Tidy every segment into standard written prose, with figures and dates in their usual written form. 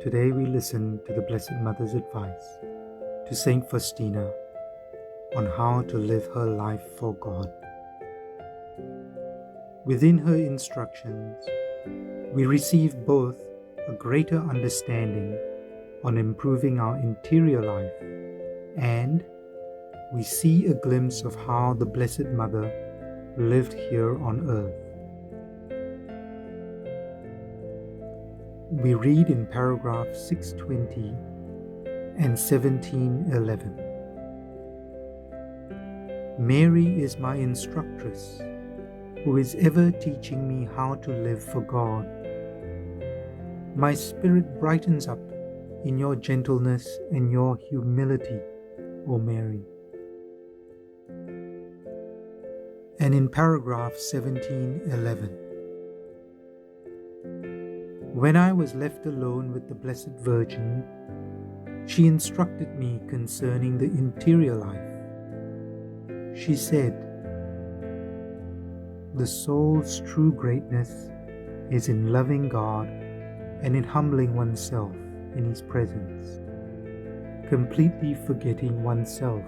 Today we listen to the Blessed Mother's advice to Saint Faustina on how to live her life for God. Within her instructions, we receive both a greater understanding on improving our interior life, and we see a glimpse of how the Blessed Mother lived here on earth. We read in paragraph 620 and 1711. Mary is my instructress, who is ever teaching me how to live for God. My spirit brightens up in your gentleness and your humility, O Mary. And in paragraph 1711, when I was left alone with the Blessed Virgin, she instructed me concerning the interior life. She said, "The soul's true greatness is in loving God and in humbling oneself in His presence, completely forgetting oneself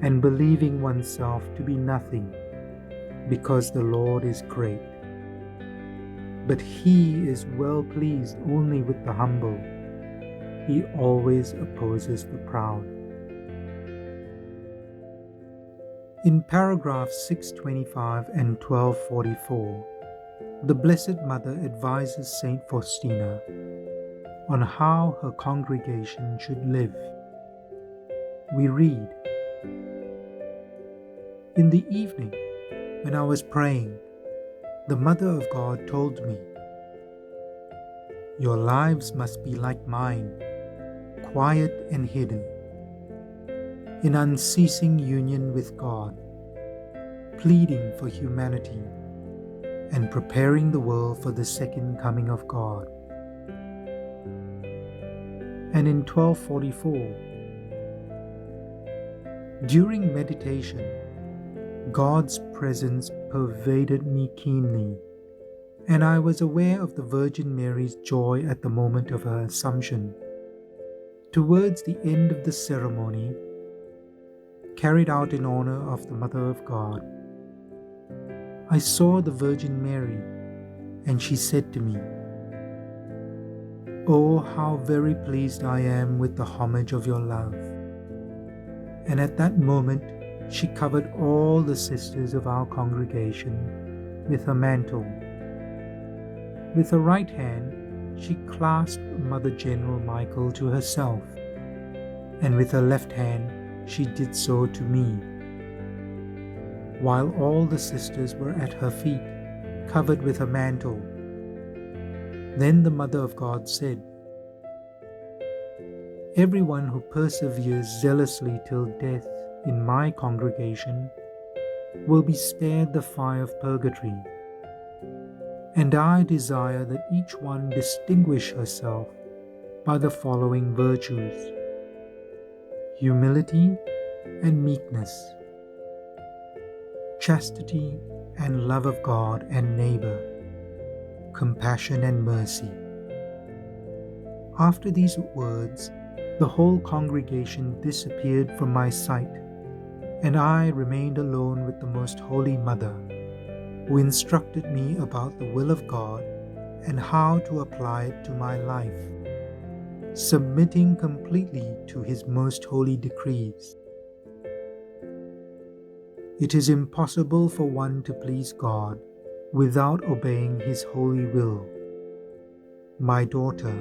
and believing oneself to be nothing, because the Lord is great. But He is well pleased only with the humble. He always opposes the proud." In paragraphs 625 and 1244, the Blessed Mother advises Saint Faustina on how her congregation should live. We read, "In the evening, when I was praying, the Mother of God told me, 'Your lives must be like mine, quiet and hidden, in unceasing union with God, pleading for humanity and preparing the world for the second coming of God.'" And in 1244, "During meditation, God's presence pervaded me keenly, and I was aware of the Virgin Mary's joy at the moment of her Assumption. Towards the end of the ceremony, carried out in honor of the Mother of God, I saw the Virgin Mary, and she said to me, 'Oh, how very pleased I am with the homage of your love.' And at that moment, she covered all the sisters of our congregation with her mantle. With her right hand, she clasped Mother General Michael to herself, and with her left hand, she did so to me, while all the sisters were at her feet, covered with her mantle. Then the Mother of God said, 'Everyone who perseveres zealously till death in my congregation will be spared the fire of purgatory. And I desire that each one distinguish herself by the following virtues: humility and meekness, chastity and love of God and neighbor, compassion and mercy.' After these words, the whole congregation disappeared from my sight, and I remained alone with the Most Holy Mother, who instructed me about the will of God and how to apply it to my life, submitting completely to His most holy decrees. It is impossible for one to please God without obeying His holy will. My daughter,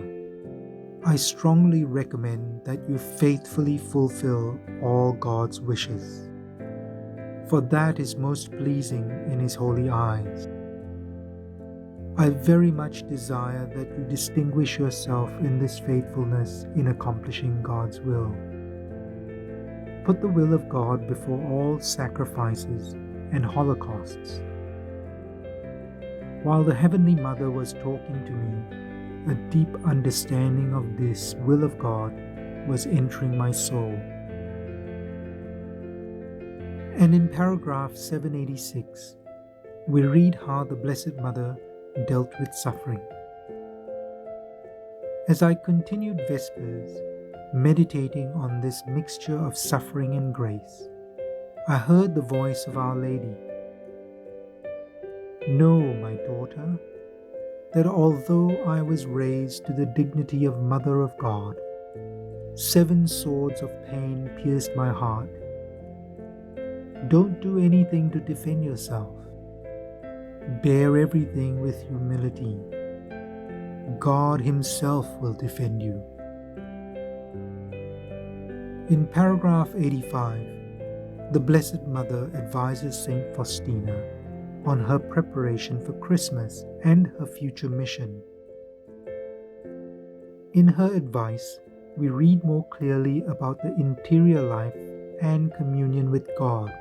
I strongly recommend that you faithfully fulfill all God's wishes, for that is most pleasing in His holy eyes. I very much desire that you distinguish yourself in this faithfulness in accomplishing God's will. Put the will of God before all sacrifices and holocausts." While the Heavenly Mother was talking to me, a deep understanding of this will of God was entering my soul. And in paragraph 786, we read how the Blessed Mother dealt with suffering. As I continued Vespers, meditating on this mixture of suffering and grace, I heard the voice of Our Lady. Know, my daughter, that although I was raised to the dignity of Mother of God, 7 swords of pain pierced my heart. Don't do anything to defend yourself. Bear everything with humility. God Himself will defend you. In paragraph 85, the Blessed Mother advises Saint Faustina on her preparation for Christmas and her future mission. In her advice, we read more clearly about the interior life and communion with God.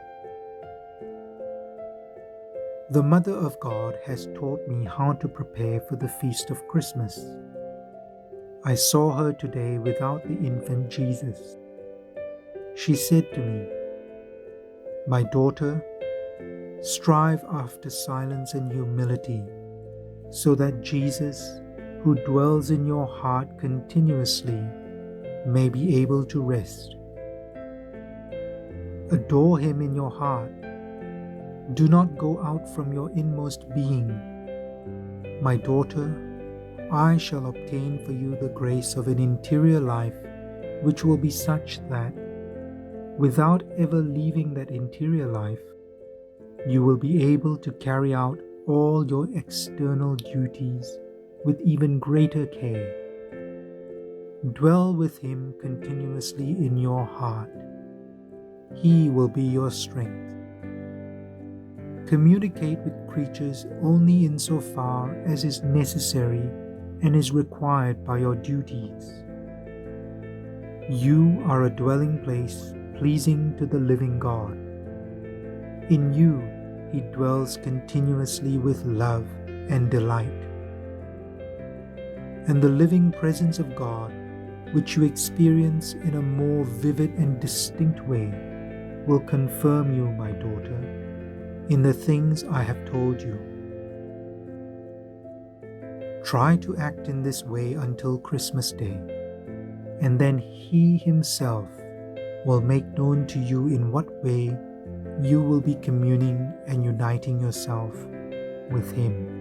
The Mother of God has taught me how to prepare for the feast of Christmas. I saw her today without the infant Jesus. She said to me, "My daughter, strive after silence and humility, so that Jesus, who dwells in your heart continuously, may be able to rest. Adore Him in your heart. Do not go out from your inmost being. My daughter, I shall obtain for you the grace of an interior life which will be such that, without ever leaving that interior life, you will be able to carry out all your external duties with even greater care. Dwell with Him continuously in your heart. He will be your strength. Communicate with creatures only insofar as is necessary and is required by your duties. You are a dwelling place pleasing to the living God. In you He dwells continuously with love and delight. And the living presence of God, which you experience in a more vivid and distinct way, will confirm you, my daughter, in the things I have told you. Try to act in this way until Christmas Day, and then He Himself will make known to you in what way you will be communing and uniting yourself with Him.